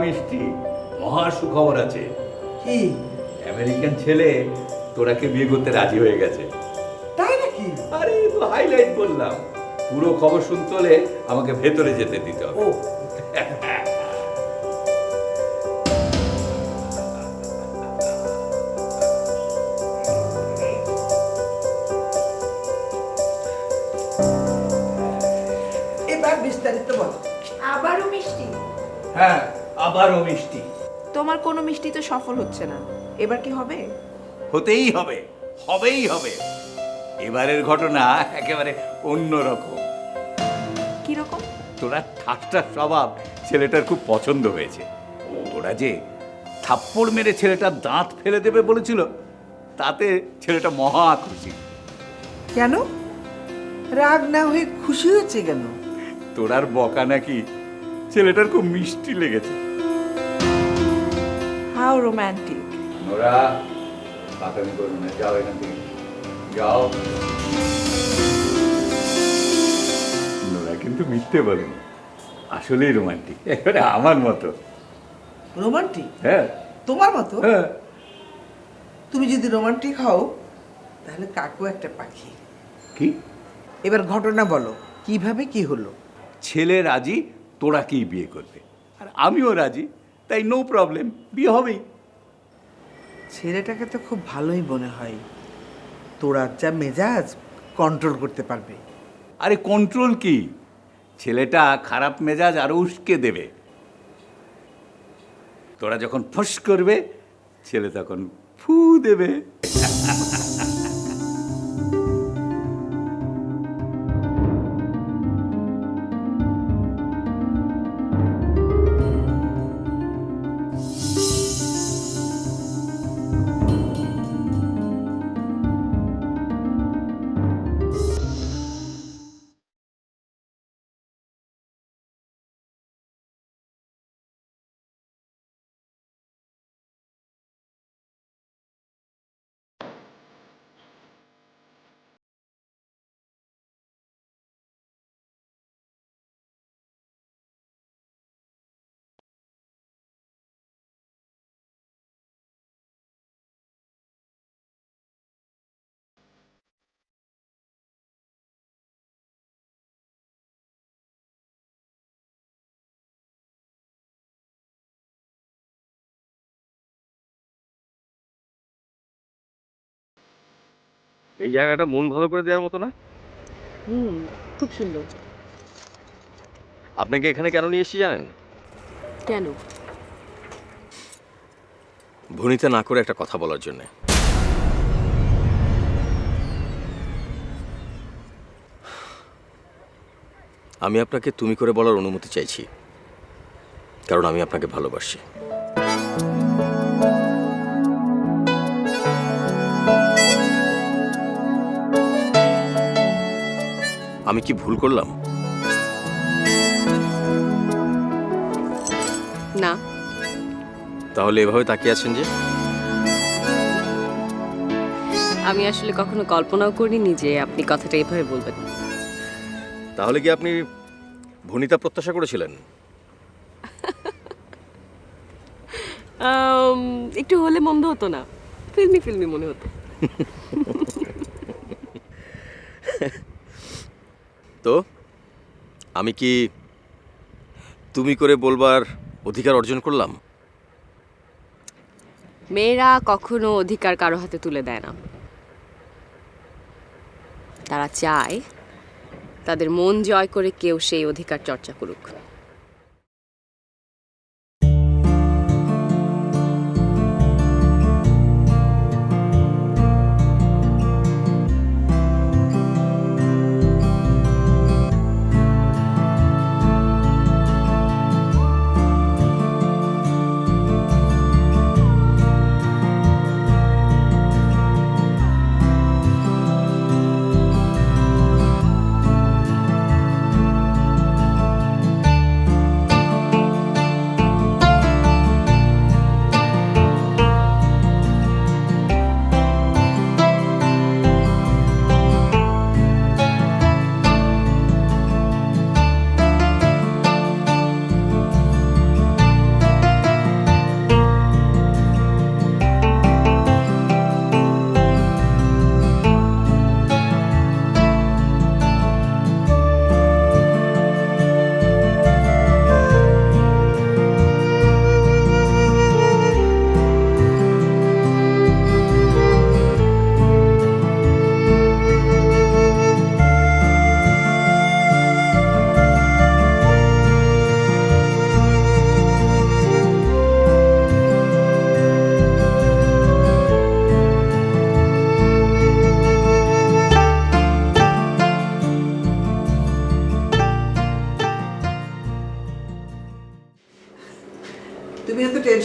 মিষ্টি, মহা সুখবর আছে। কি? আমেরিকান ছেলে তোরাকে বিয়ে করতে রাজি হয়ে গেছে। তাই নাকি? আরে তো হাইলাইট বললাম, পুরো খবর শুনতে হলে আমাকে ভেতরে যেতে দিতে হবে। ও এবার বিস্তারিত বল। আবারও মিষ্টি? হ্যাঁ, আবারও মিষ্টি। তোমার কোনো মিষ্টি তো সফল হচ্ছে না, এবার কি হবে? হতেই হবে, হবেই হবে। এবারের ঘটনা একেবারে অন্যরকম। কি রকম? তোরা ঠাট্টার স্বভাব ছেলেটার খুব পছন্দ হয়েছে। তোরা যে থাপ্পড় মেরে ছেলেটার দাঁত ফেলে দেবে বলেছিল, তাতে ছেলেটা মহা খুশি। কেন রাগ না হয়ে খুশি হয়েছে কেন? তোরার বকা নাকি ছেলেটার খুব মিষ্টি লেগেছে। How romantic. নোরা, পাকামি করো না, যাও এখান থেকে, যাও। নোরা কিন্তু মিথ্যে বলেনি, আসলেই রোমান্টিক, এবারে আমার মতো। রোমান্টিক? হ্যাঁ তোমার মতো? হ্যাঁ। তুমি যদি রোমান্টিক হও তাহলে কাকু একটা পাখি। কি? এবার ঘটনা বলো, কিভাবে কি হলো? ছেলে রাজি, তোরাকেই বিয়ে করবে, আর আমিও রাজি, তাই নো প্রবলেম, বিয়ে হবেই। ছেলেটাকে তো খুব ভালোই মনে হয়, তোরা যা মেজাজ কন্ট্রোল করতে পারবে। আরে কন্ট্রোল কি, ছেলেটা খারাপ মেজাজ আরো উস্কে দেবে। তোরা যখন ফস করবে, ছেলে তখন ফু দেবে। এই জায়গাটা মন ভালো করে দেওয়ার মতো না? খুব সুন্দর। আপনাকে এখানে কেন নিয়ে এসেছি জানেন? কেন? ভনিতা না করে একটা কথা বলার জন্য। আমি আপনাকে তুমি করে বলার অনুমতি চাইছি, কারণ আমি আপনাকে ভালোবাসি। আমি কি ভুল করলাম? না। তাহলে এভাবে তাকিয়ে আছেন যে? আমি আসলে কখনো কল্পনাও করিনি যে আপনি কথাটা এভাবে বলবেন। তাহলে কি আপনি ভনিতা প্রত্যাশা করেছিলেন? একটু হলে মন্দ হতো না, ফিল্মি ফিল্মি মনে হতো। তো আমি কি তুমি করে বলবার অধিকার অর্জন করলাম? মেয়েরা কখনো অধিকার কারো হাতে তুলে দেয় না, তারা চায় তাদের মন জয় করে কেউ সেই অধিকার চর্চা করুক।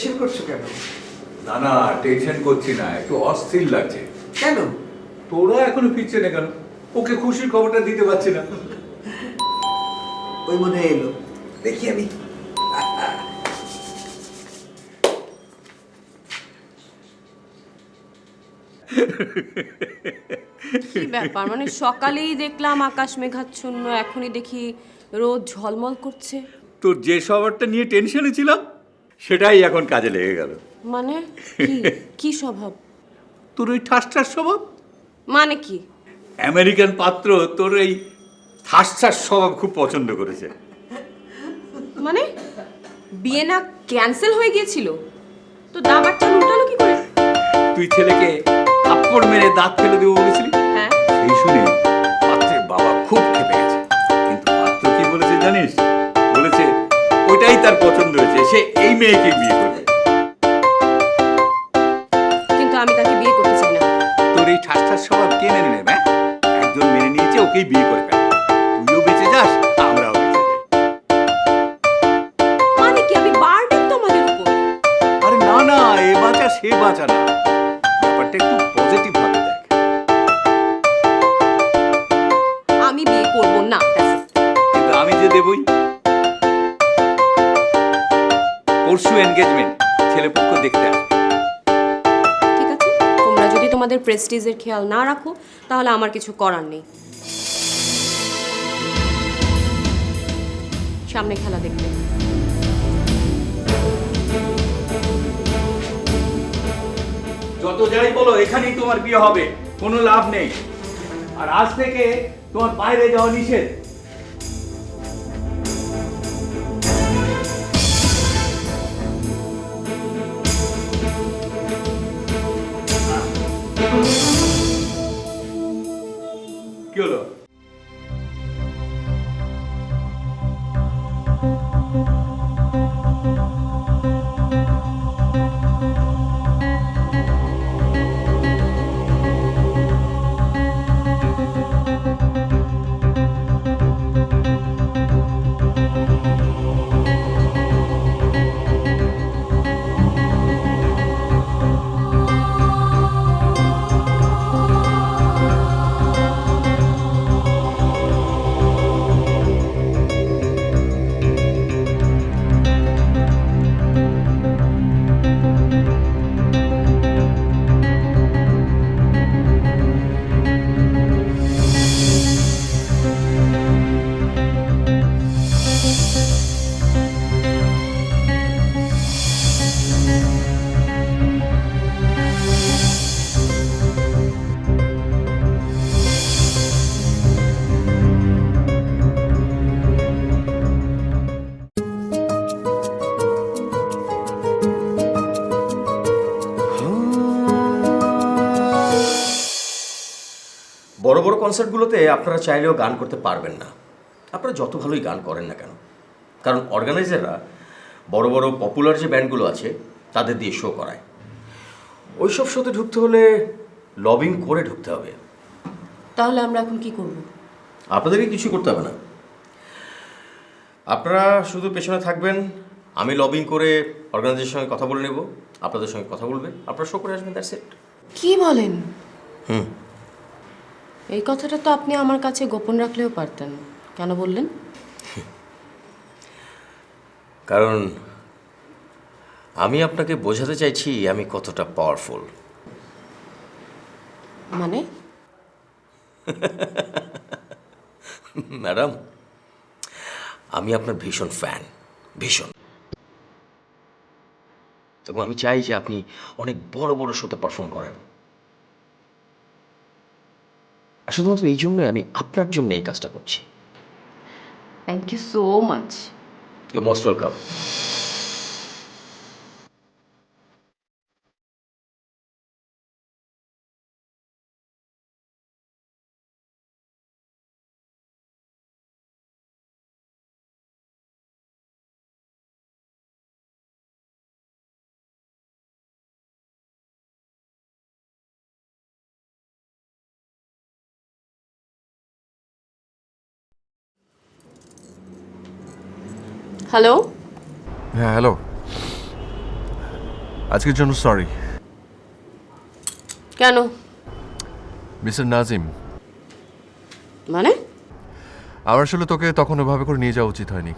টেনশন করছো কেন? না না, টেনশন করছি না, একটু অস্থির লাগছে। কেন? তোরা এখনো ফিরছে না কেন? ওকে খুশির খবরটা দিতে পারছি না। ওই মনে হয় এলো, দেখি আমি। কি ব্যাপার, মানে সকালেই দেখলাম আকাশ মেঘাচ্ছন্ন, এখনই দেখি রোদ ঝলমল করছে। তোর যে স্বভাবটা নিয়ে টেনশনে ছিলাম সেটাই এখন কাজে লেগে গেল। মানে কি কি স্বভাব? তোর ওই ঠাস ঠাস স্বভাব। মানে কি? আমেরিকান পাত্র তোর এই ঠাস ঠাস স্বভাব খুব পছন্দ করেছে। মানে বিয়ে না ক্যান্সেল হয়ে গিয়েছিল, তো দাবারটা উল্টালো কি করে? তুই ছেলেকে থাপ্পড় মেরে দাঁত ফেলে দেবো বলেছিলি, হ্যাঁ, সেই শুনে পাত্রের বাবা খুব খেপে গেছে। কিন্তু পাত্র কি বলেছে জানিস? বলেছে ওইটাই তার পছন্দ হয়েছে, সে এই মেয়েকে বিয়ে করবে। কিন্তু আমি তাকে বিয়ে করতে চাই না। তোর এই ঠাস ঠাস স্বভাব কে মেনে নেবে? একজন মেনে নিয়েছে, ওকেই বিয়ে করে ফেল। তুইও বেঁচে যাস, আমরাও বেঁচে যাই। মানে কি আমি বার্ডেন তোমাদের উপর? আরে না না, এ বাঁচা সে বাঁচা না, ব্যাপারটা একটু পজিটিভ ভাবে দেখ। আমি বিয়ে করব না, that's it. কিন্তু আমি যে দেবই। পরশু এনগেজমেন্ট, ছেলেপক্ষ দেখতে আসবে। ঠিক আছে, তোমরা যদি তোমাদের প্রেস্টিজের খেয়াল না রাখো তাহলে আমার কিছু করার নেই। সামনে খেলা দেখবে। যত যাই বলো, এখানেই তোমার বিয়ে হবে, কোনো লাভ নেই। আর আজ থেকে তোমার বাইরে যাওয়া নিষেধ। কি হলো? বড় বড় কনসার্টগুলোতে আপনারা চাইলেও গান করতে পারবেন না, আপনারা যত ভালোই গান করেন না কেন। কারণ অর্গানাইজাররা বড় বড় পপুলার যে ব্যান্ডগুলো আছে তাদের দিয়ে শো করায়। ওইসব শোতে ঢুকতে হলে লবিং করে ঢুকতে হবে। তাহলে আমরা এখন কি করব? আপনাদেরকে কিছু করতে হবে না, আপনারা শুধু পেছনে থাকবেন। আমি লবিং করে অর্গানাইজারের সঙ্গে কথা বলে নেব, আপনাদের সঙ্গে কথা বলবে, আপনারা শো করে আসবেন, দ্যাটস ইট। কি বলেন? হুম। এই কথাটা তো আপনি আমার কাছে গোপন রাখলেও পারতেন, কেন বললেন? কারণ আমি আপনাকে বোঝাতে চাইছি আমি কতটা পাওয়ারফুল। মানে? ম্যাডাম, আমি আপনার ভীষণ ফ্যান, ভীষণ। এবং আমি চাই যে আপনি অনেক বড় বড় শোতে পারফর্ম করেন। শুধুমাত্র এই জন্যই আমি আপনার জন্য এই কাজটা করছি। Thank you so much. You most welcome. Hello, হ্যাঁ হ্যালো। আজকের জন্য সরি। কেন? মিস্টার নাজিম, মানে? আমার আসলে তোকে তখন ওভাবে করে নিয়ে যাওয়া উচিত হয়নি।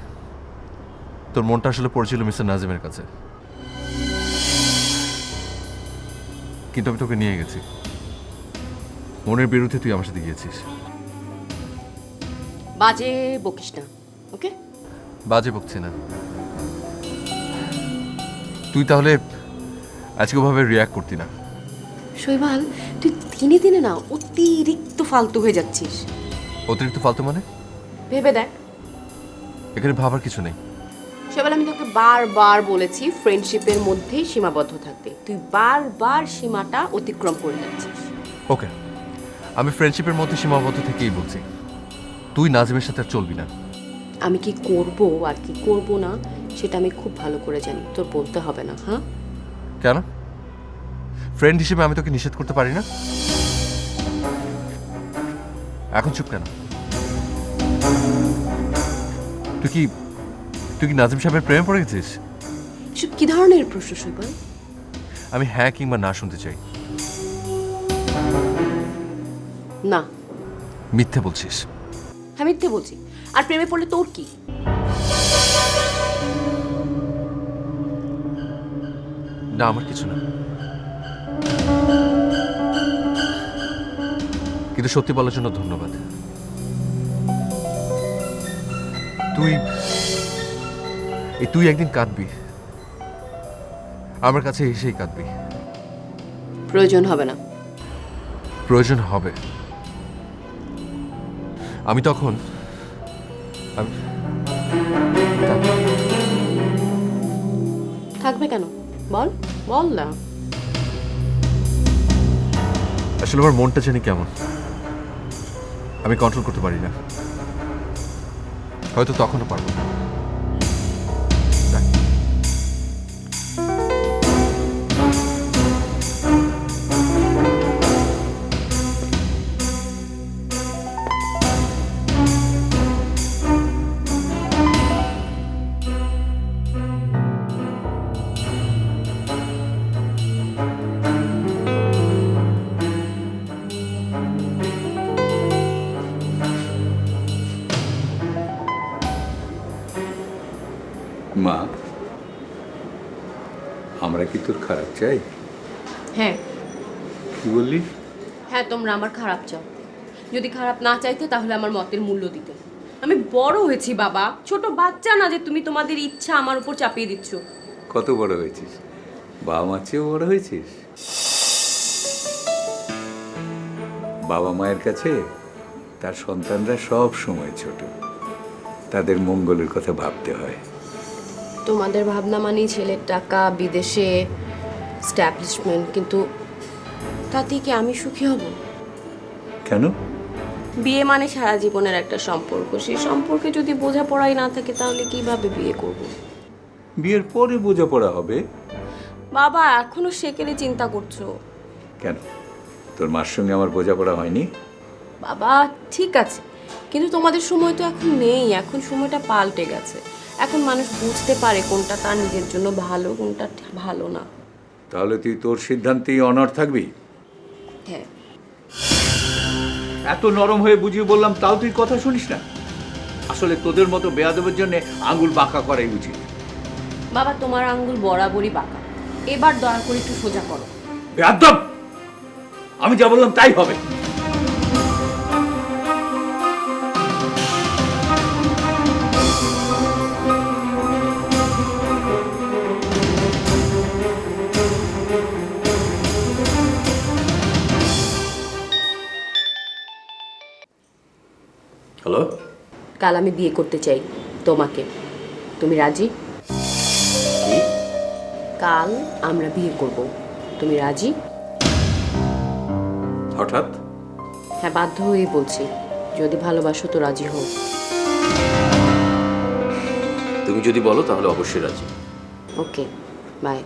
তোর মনটা আসলে পড়েছিল মিস্টার নাজিমের কাছে, কিন্তু আমি তোকে নিয়ে গেছি। মনের বিরুদ্ধে তুই আমার সাথে গিয়েছিস। বাজে বকিস না, ওকে? বাজে বকছি না। তুই তাহলে আজকে ওভাবে রিয়াক্ট করতি না। শৈবাল, তুই দিনে দিনে না অতিরিক্ত ফালতু হয়ে যাচ্ছিস। অতিরিক্ত ফালতু মানে? ভেবে দেখ। এখানে ভাবার কিছু নেই। শৈবাল, আমি তোকে বারবার বলেছি ফ্রেন্ডশিপের মধ্যেই সীমাবদ্ধ থাকতে। তুই বারবার সীমাটা অতিক্রম করে যাচ্ছিস। ওকে, আমি ফ্রেন্ডশিপের মধ্যে সীমাবদ্ধ থেকেই বলছি, তুই নাজিমের সাথে আর চলবি না। আমি কি করব আর কি করব না সেটা আমি খুব ভালো করে জানি, তোর বলতে হবে না। হ্যাঁ? কেন? ফ্রেন্ড হিসেবে আমি তোকে নিষেধ করতে পারি না? এখন চুপ কেন? তুই কি নাজিম সাহেবের প্রেমে পড়ে গেছিস? এসব কি ধরনের প্রশ্ন শৈবাল? আমি হ্যাঁ কিংবা না শুনতে চাই। না। মিথ্যে বলছিস। হ্যাঁ, মিথ্যে বলছি। আর প্রেমে পড়লে তোর কি? না, আমার কিছু না। কিন্তু সত্যি বলার জন্য ধন্যবাদ। তুই একদিন কাঁদবি, আমার কাছে এসেই কাঁদবি। প্রয়োজন হবে না। প্রয়োজন হবে। আমি তখন থাকবে কেন? বল বল না। আসলে আমার মনটা জানি কেমন, আমি কন্ট্রোল করতে পারি না। হয়তো তখনও পারবো না। মা, আমরা কি তোর খারাপ চাই? হ্যাঁ। কি বললি? হ্যাঁ, তোমরা আমার খারাপ চাও। যদি খারাপ না চাইতে তাহলে আমার মতের মূল্য দিতে। আমি বড় হয়েছি বাবা, ছোট বাচ্চা না যে তুমি তোমাদের ইচ্ছা আমার উপর চাপিয়ে দিচ্ছ। কত বড় হয়েছিস? বাবা মার চেয়েও বড় হয়েছিস। বাবা মায়ের কাছে তার সন্তানরা সব সময় ছোট, তাদের মঙ্গলের কথা ভাবতে হয়। তোমাদের ভাবনা মানেই ছেলের টাকা, বিদেশে স্ট্যাবলিশমেন্ট, কিন্তু তাতে কি আমি সুখী হব? কেন? বিয়ে মানে সারা জীবনের একটা সম্পর্ক, সেই সম্পর্কে যদি বোঝাপড়াই না থাকে তাহলে কিভাবে বিয়ে করব? বিয়ের পরে বোঝাপড়া হবে। বাবা, এখনো সেকেলে চিন্তা করছো? কেন, তোর মার সঙ্গে আমার বোঝাপড়া হয়নি? বাবা ঠিক আছে, কিন্তু তোমাদের সময় তো এখন নেই। এখন সময়টা পাল্টে গেছে। এখন মানুষ বুঝতে পারে কোনটা তার নিজের জন্য ভালো, কোনটা ভালো না। তাহলে তুই তোর সিদ্ধান্তেই অনড় থাকবি? হ্যাঁ। এত নরম হয়ে বুঝিয়ে বললাম, তাও তুই কথা শুনিস না। আসলে তোদের মতো বেয়াদবের জন্য আঙ্গুল বাঁকা করাই উচিত। বাবা, তোমার আঙ্গুল বরাবরই বাঁকা, এবার দয়া করে একটু সোজা করো। বেয়াদব! আমি যা বললাম তাই হবে। হ্যালো? কাল আমি বিয়ে করতে চাই তোমাকে। তুমি রাজি? কাল আমরা বিয়ে করব, তুমি রাজি? হঠাৎ? হ্যাঁ, বাধ্য হয়ে বলছি। যদি ভালোবাসো তো রাজি হও। তুমি যদি বলো তাহলে অবশ্যই রাজি। ওকে, বাই।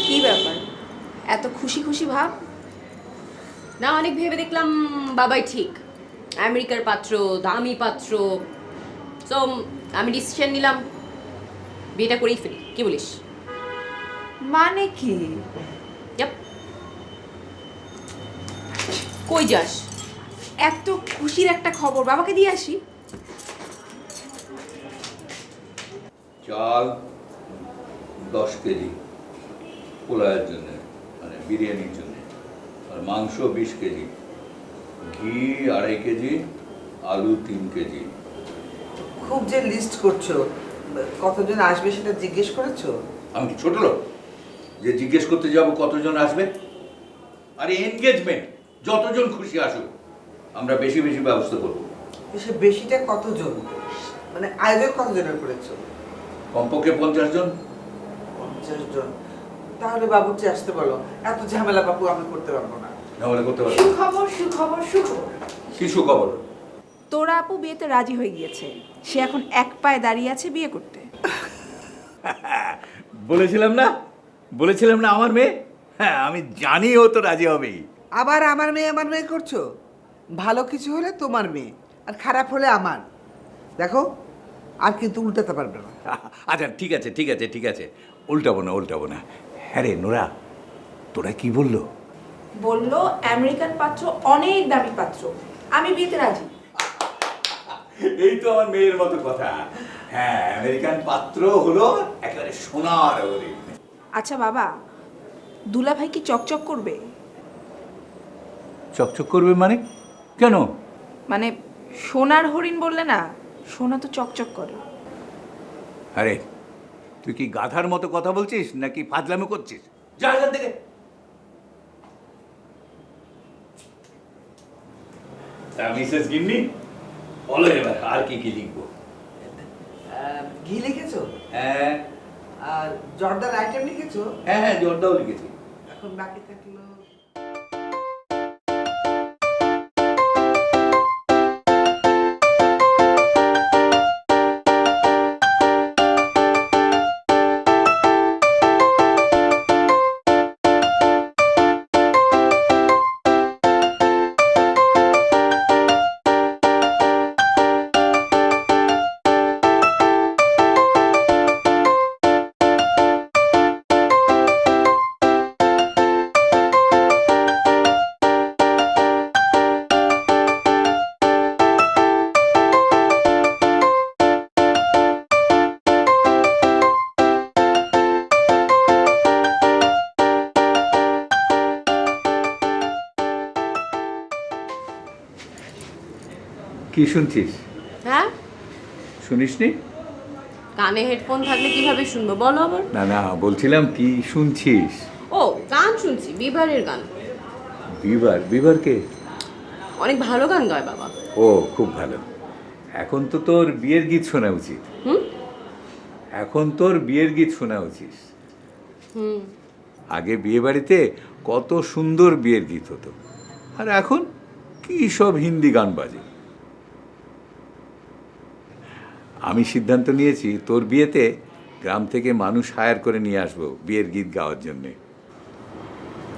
কি ব্যাপার, এত খুশি খুশি ভাব? না, অনেক ভেবে দেখলাম বাবাই ঠিক। আমেরিকার পাত্র, দামি পাত্র। সো আমি ডিসিশন নিলাম বিয়েটা করেই ফেলি, কি বলিস? মানে কি? Yep. কই যাস? এত খুশির একটা খবর, বাবাকে দিয়ে আসি। চাল 10 কেজি পোলাওয়ের জন্য, মানে বিরিয়ানির জন্য, আর মাংস 20 কেজি, ঘি 2.5 কেজি, আলু 3 কেজি। খুব যে লিস্ট করছো, কতজন আসবে সেটা জিজ্ঞেস করেছো? আমি কি ছোট লোক যে জিজ্ঞেস করতে যাব কতজন আসবে? আরে এনগেজমেন্ট, যতজন খুশি আসুক, আমরা বেশি বেশি ব্যবস্থা করবো। সে বেশিটা কতজন, মানে আয়োজন কতজনের করেছো? কমপক্ষে 50 জন। 50 জন? তাহলে বাবুর্চি আসতে বলো, এত ঝামেলা বাবু আমি করতে পারবো না। নাহলে করতে পারবো। সুখবর, সুখবর, সুখবর। কি সুখবর? তোরা আপু বিয়েতে রাজি হয়ে গিয়েছে। সে এখন এক পায়ে দাঁড়িয়ে আছে বিয়ে করতে। বলেছিলাম না, বলেছিলাম না আমার মেয়ে। হ্যাঁ, আমি জানি ও তো রাজি হবেই। আবার আমার মেয়ে করছো? ভালো কিছু হলে তোমার মেয়ে, আর খারাপ হলে আমার। দেখো, আর কিন্তু উল্টাতে পারবে না। আচ্ছা ঠিক আছে ঠিক আছে ঠিক আছে, উল্টাবো না উল্টাবো না। হ্যাঁ রে নোরা, তোরা কি বললো? বলল আমেরিকান পাত্র অনেক দামি পাত্র, আমি বিয়েতে রাজি। এই তো আমার মেয়ের মতো কথা। হ্যাঁ, আমেরিকান পাত্র হলো একেবারে সোনার হরিণ। আচ্ছা বাবা, দুলা ভাই কি চকচক করবে? চকচক করবে মানে? কেন? মানে সোনার হরিণ বললে না, সোনা তো চকচক করে। আরে তুই কি গাধার মতো কথা বলছিস নাকি ফাজলামি করছিস? যা এখান থেকে। মিসেস গিন্নি, বলো এবার আর কি কি লিখবো? ঘি লিখেছো? হ্যাঁ আর জর্দার আইটেম লিখেছো? হ্যাঁ হ্যাঁ, জর্দাও লিখেছি। এখন বাকি থাকলো কি শুনছিস? হ্যাঁ, শুনিসনি? কানে হেডফোন থাকলে কিভাবে শুনবো বলো আবার? না না, বলছিলাম কি শুনছিস? ও, গান শুনছি, বিবারের গান। বিবার কে? অনেক ভালো গান গায় বাবা। ও খুব ভালো। এখন তো তোর বিয়ের গীত শোনা উচিত। হুম এখন তোর বিয়ের গীত শোনা উচিত। হুম আগে বিয়ে বাড়িতে কত সুন্দর বিয়ের গীত হতো, আর এখন কি সব হিন্দি গান বাজে। আমি সিদ্ধান্ত নিয়েছি তোর বিয়েতে গ্রাম থেকে মানুষ হায়ার করে নিয়ে আসবো বিয়ের গীত গাওয়ার জন্যে।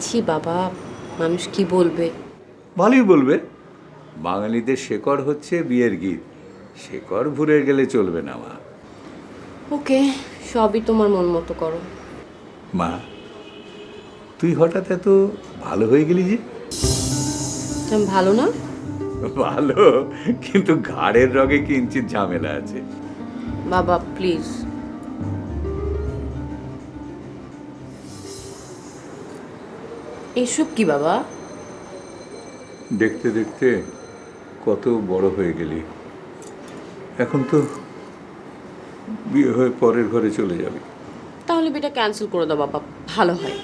ছি বাবা, মানুষ কি বলবে? ভালোই বলবে। বাঙালিদের শেকড় হচ্ছে বিয়ের গীত, শেকড় ভুলে গেলে চলবে না মা। ওকে, সবই তোমার মন মতো করো। মা, তুই হঠাৎ এত ভালো হয়ে গেলি যে? তুমি ভালো না? ভালো, কিন্তু ঘাড়ের রগে কিঞ্চিত ঝামেলা আছে। বাবা প্লিজ। এসব কি বাবা? দেখতে দেখতে কত বড় হয়ে গেলি, এখন তো বিয়ে হয়ে পরের ঘরে চলে যাবে। তাহলে বিয়েটা ক্যান্সেল করে দাও বাবা, ভালো হয়।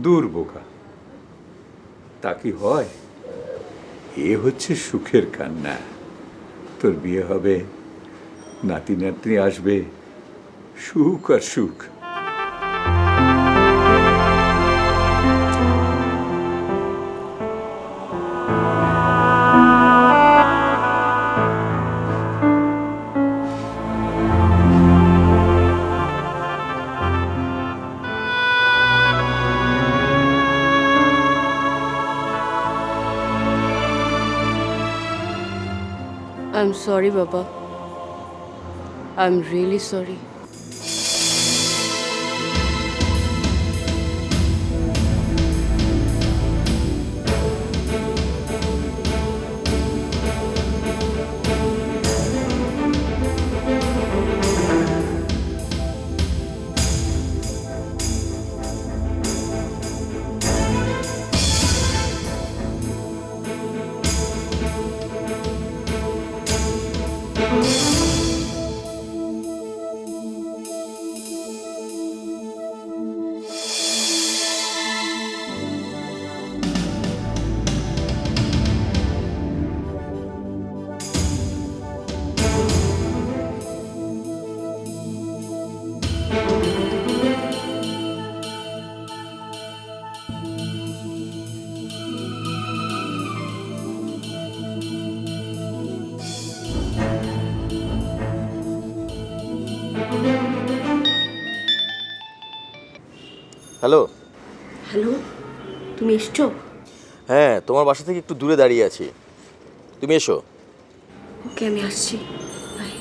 দূর বোকা, তা কি হয়? এ হচ্ছে সুখের কান্না। তোর বিয়ে হবে, নাতি নাতনি আসবে, সুখ আর সুখ। সরি বাবা, I am really sorry. Hello. Hello, তুমি এসছো? হ্যাঁ, তোমার বাসা থেকে একটু দূরে দাঁড়িয়ে আছি, তুমি এসো। ওকে, আমি আসছি। বাই।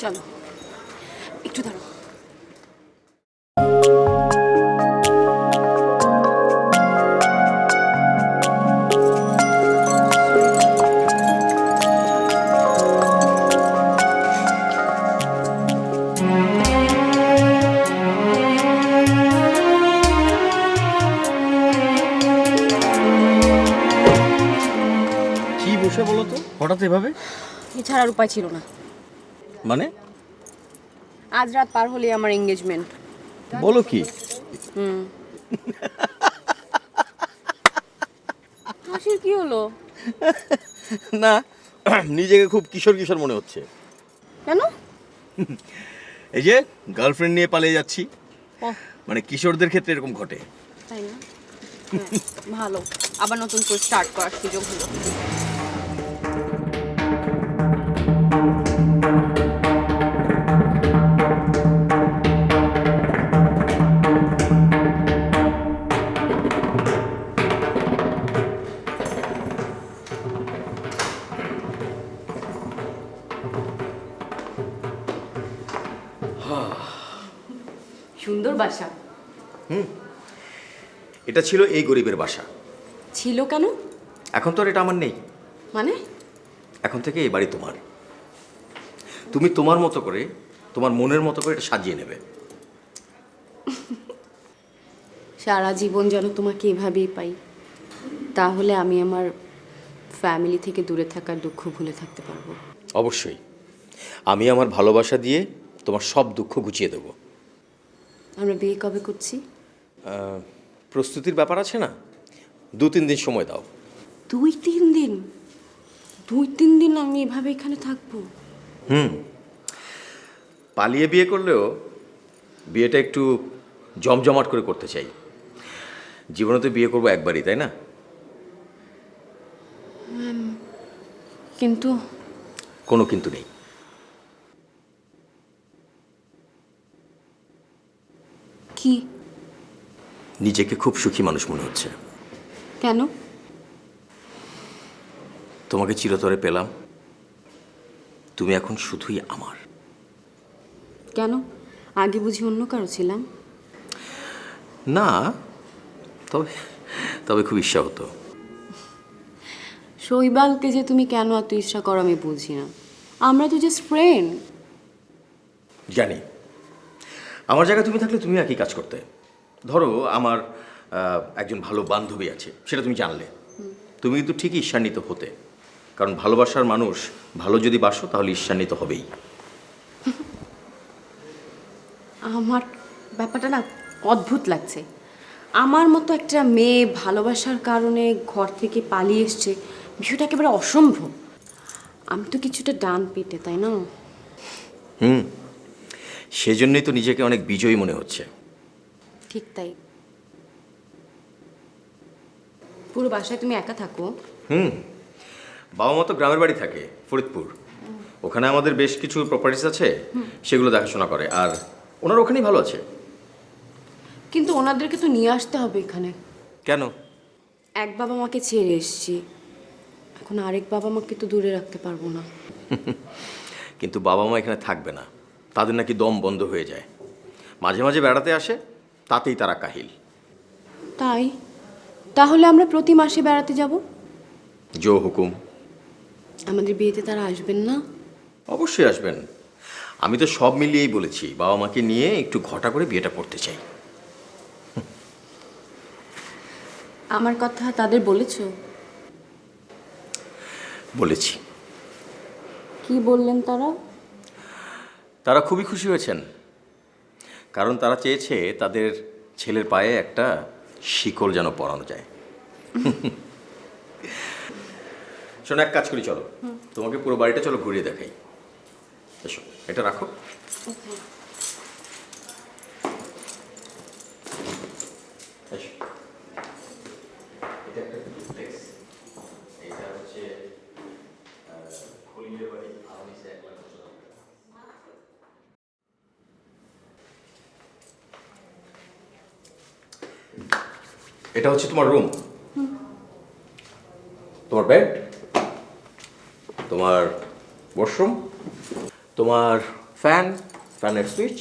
চলো, একটু দাঁড়াও। কি বসে বলো তো হঠাৎ এভাবে? এছাড়ার উপায় ছিল না। মানে? আজ রাত পার হলে আমার এঙ্গেজমেন্ট। বলো কি? হাসির কি হলো? না, নিজেকে খুব কিশোর কিশোর মনে হচ্ছে। কেন? এই যে গার্লফ্রেন্ড নিয়ে পালিয়ে যাচ্ছি, ওহ, মানে কিশোরদের ক্ষেত্রে এরকম ঘটে। তাই না? হ্যাঁ, ভালো, আবার নতুন করে স্টার্ট করার সুযোগ হলো। সুন্দর বাসা। এটা ছিল এই গরিবের বাসা। ছিল কেন? এখন তো আর এটা আমার নেই। মানে? এখন থেকে এই বাড়ি তোমার। তুমি তোমার মতো করে, তোমার মনের মতো করে এটা সাজিয়ে নেবে। সারা জীবন যেন তোমাকে এভাবেই পাই, তাহলে আমি আমার ফ্যামিলি থেকে দূরে থাকার দুঃখ ভুলে থাকতে পারবো। অবশ্যই। আমি আমার ভালোবাসা দিয়ে তোমার সব দুঃখ ঘুচিয়ে দেবো। আমরা বিয়ে কবে করছি? প্রস্তুতির ব্যাপার আছে না, 2-3 দিন সময় দাও। 2-3 দিন? 2-3 দিন আমি এভাবে এখানে থাকবো? পালিয়ে বিয়ে করলেও বিয়েটা একটু জমজমাট করে করতে চাই। জীবনে তো বিয়ে করবো একবারই, তাই না? কিন্তু কোনো কিন্তু নেই। কি? নিজেকে খুব সুখী মানুষ মনে হচ্ছে। কেন? তোমাকে চিরতরে পেলাম, তুমি এখন শুধুই আমার। কেন? আগে বুঝি অন্য কারো ছিলাম? না, তবে তবে খুব ইচ্ছা হতো। শৈবালকে যে তুমি কেন এত ঈর্ষা করো আমি বুঝি না। আমরা তো জাস্ট ফ্রেন্ড। জানি, আমার জায়গায় তুমি থাকলে তুমি একই কাজ করতে। ধরো আমার একজন ভালো বান্ধবী আছে, সেটা তুমি জানলে, তুমি কিন্তু ঠিকই ঈর্ষান্বিত হতে। কারণ ভালোবাসার মানুষ ভালো যদি বাসো তাহলে ঈর্ষান্বিত হবেই। আমার ব্যাপারটা না অদ্ভুত লাগছে। আমার মতো একটা মেয়ে ভালোবাসার কারণে ঘর থেকে পালিয়ে এসছে, বিষয়টা একেবারে অসম্ভব। আমি তো কিছুটা ডান পেটে, তাই না? সেজন্যই তো নিজেকে অনেক বিজয়ী মনে হচ্ছে। ঠিক তাই। পুরো বাসায় তুমি একা থাকো? বাবা মা তো গ্রামের বাড়ি থাকে, ফরিদপুর। ওখানে আমাদের বেশ কিছু প্রপার্টিস আছে, সেগুলো দেখাশোনা করে, আর ওনার ওখানেই ভালো আছে। কিন্তু ওনাদেরকে তো নিয়ে আসতে হবে এখানে। কেন? এক বাবা মাকে ছেড়ে এসছি, এখন আরেক বাবা মাকে তো দূরে রাখতে পারবো না। কিন্তু বাবা মা এখানে থাকবে না, তাদের নাকি দম বন্ধ হয়ে যায়। মাঝে মাঝে বেড়াতে আসে, তাতেই তারা কাহিল। তাই? তাহলে আমরা প্রতি মাসে বেড়াতে যাব? জো হুকুম। আমাদের বিয়েতে তারা আসবেন না? অবশ্যই আসবেন। আমি তো সব মিলিয়েই বলেছি বাবা মাকে নিয়ে একটু ঘটা করে বিয়েটা করতে চাই। আমার কথা তাদের বলেছো? বলেছি। কি বললেন তারা? তারা খুবই খুশি হয়েছেন, কারণ তারা চেয়েছে তাদের ছেলের পায়ে একটা শিকল যেন পরানো যায়। শোনো, এক কাজ করি, চলো তোমাকে পুরো বাড়িটা চলো ঘুরিয়ে দেখাই। এসো, এটা রাখো। এসো। এটা একটা duplex। এটা হচ্ছে খলিলের বাড়ি, আরামিসে 1 লাখ টাকা। এটা হচ্ছে তোমার রুম, তোমার বেড, তোমার ওয়াশরুম, তোমার ফ্যানের সুইচ,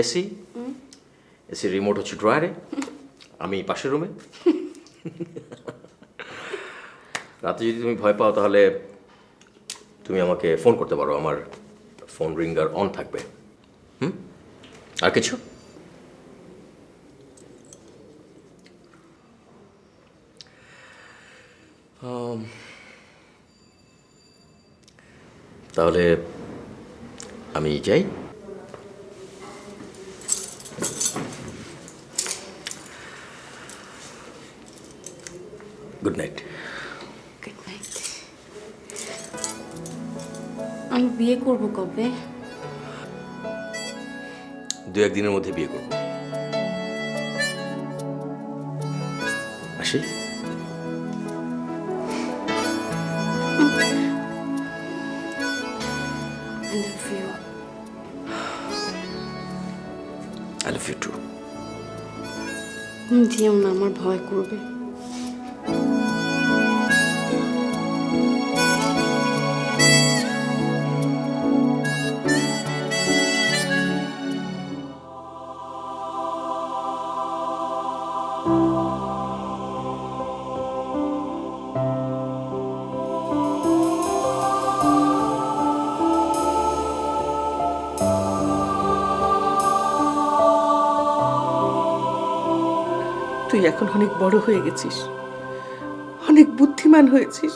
এসি রিমোট হচ্ছে ড্রয়ারে, আমি পাশের রুমে। রাতে যদি তুমি ভয় পাও তাহলে তুমি আমাকে ফোন করতে পারো, আমার ফোন রিঙ্গার অন থাকবে। আর কিছু? তাহলে আমি যাই। Good night. Good night. আমি বিয়ে করব কবে? 2-1 দিনের মধ্যে বিয়ে করব। আসি। I love you. I love you too. যেও না, আমার ভয় করবে। তুই এখন অনেক বড় হয়ে গেছিস, অনেক বুদ্ধিমান হয়েছিস।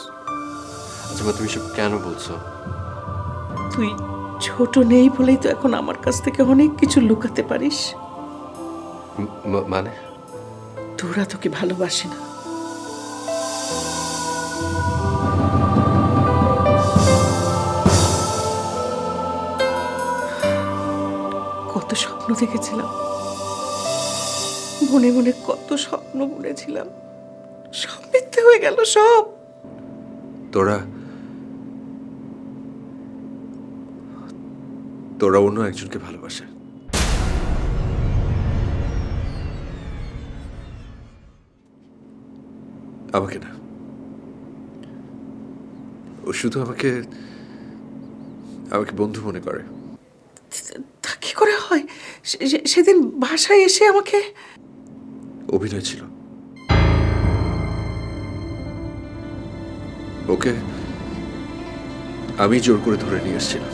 আচ্ছা মা, তুমি সব কেন বলছো? তুই ছোট নেই বলেই তো এখন আমার কাছ থেকে অনেক কিছু লুকাতে পারিস। মানে তোরা তোকে ভালোবাসে না। কত স্বপ্ন দেখেছিলাম, মনে মনে কত স্বপ্ন বুনেছিলাম, সব মিথ্যে হয়ে গেল সব। তোরা অন্য একজনকে ভালোবাসে। আমাকে না, ও শুধু আমাকে বন্ধু মনে করে। তা কি করে হয়? সেদিন বাসায় এসে আমাকে অভিনয় ছিল। ওকে আমি জোর করে ধরে নিয়ে এসেছিলাম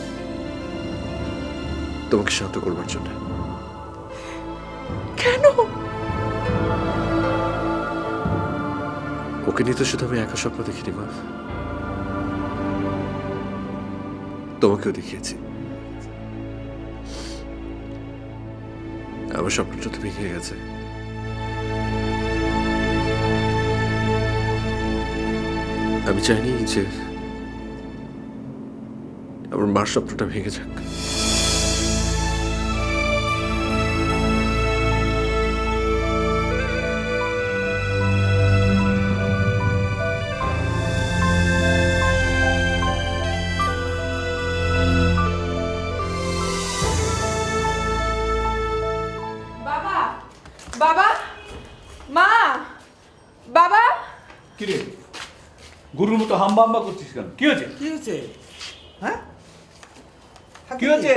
তোমাকে শান্ত করবার জন্য। কেন? ওকে নিয়ে তো শুধু আমি একা স্বপ্ন দেখিনি মা, তোমাকেও দেখিয়েছি। আমার স্বপ্নটা তো ভেঙে গেছে। আমি চাইনি যে আমার মার স্বপ্নটা ভেঙে যাক। বাবা, বাবা, মা, বাবা। কি রে, গরুর মতো হাম্বা হাম্বা করছিস কেন? কি হয়েছে? কি হয়েছে? হ্যাঁ, কি হয়েছে?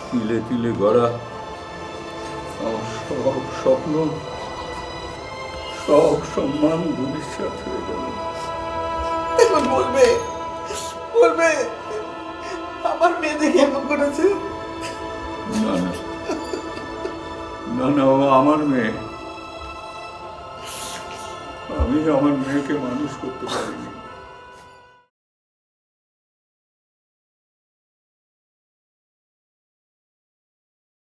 তিলে তিলে গড়া আমার সব স্বপ্ন, সব সম্মান ভবিষ্যৎ হয়ে গেল। এখন বলবে বলবে আমার মেয়ে দেখে এমন করেছে? না না না না, ও আমার মেয়ে। আমি আমার মেয়েকে মানুষ করতে পারিনি।